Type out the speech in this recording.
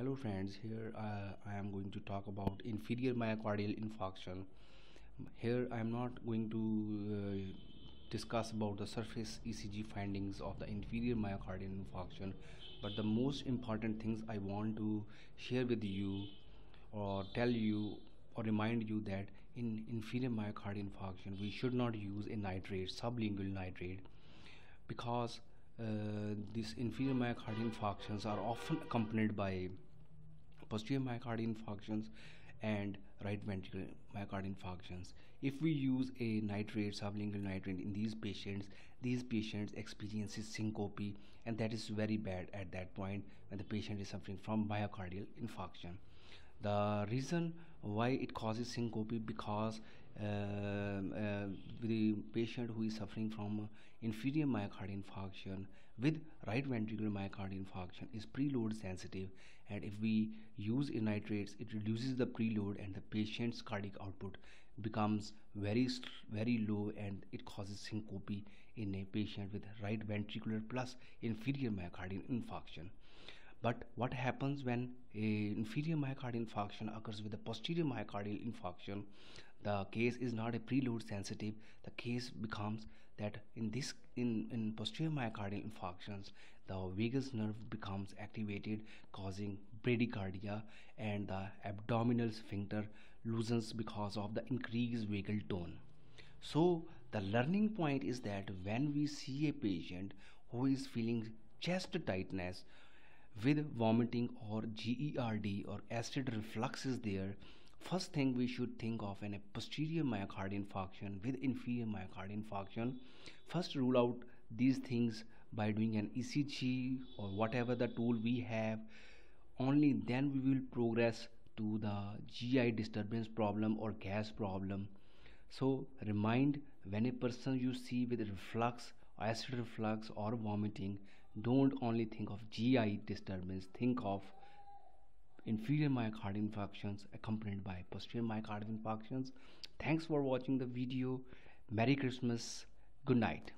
Hello friends, here I am going to talk about inferior myocardial infarction. Here I am not going to discuss about the surface ECG findings of the inferior myocardial infarction, but the most important things I want to share with you or tell you or remind you that in inferior myocardial infarction we should not use a nitrate, sublingual nitrate, because these inferior myocardial infarctions are often accompanied by posterior myocardial infarctions and right ventricular myocardial infarctions. If we use a nitrate, sublingual nitrate in these patients experiences syncope, and that is very bad at that point when the patient is suffering from myocardial infarction. The reason why it causes syncope because the patient who is suffering from inferior myocardial infarction with right ventricular myocardial infarction is preload sensitive, and if we use nitrates it reduces the preload and the patient's cardiac output becomes very low, and it causes syncope in a patient with right ventricular plus inferior myocardial infarction. But what happens when a inferior myocardial infarction occurs with a posterior myocardial infarction? The case is not a preload sensitive. The case becomes that in posterior myocardial infarctions, the vagus nerve becomes activated, causing bradycardia, and the abdominal sphincter loosens because of the increased vagal tone. So the learning point is that when we see a patient who is feeling chest tightness with vomiting or GERD or acid reflux is there, first thing we should think of in a posterior myocardial infarction with inferior myocardial infarction. First rule out these things by doing an ECG or whatever the tool we have. Only then we will progress to the GI disturbance problem or gas problem. So remind, when a person you see with reflux, acid reflux or vomiting, don't only think of GI disturbance, think of inferior myocardial infarctions accompanied by posterior myocardial infarctions. Thanks for watching the video. Merry Christmas. Good night.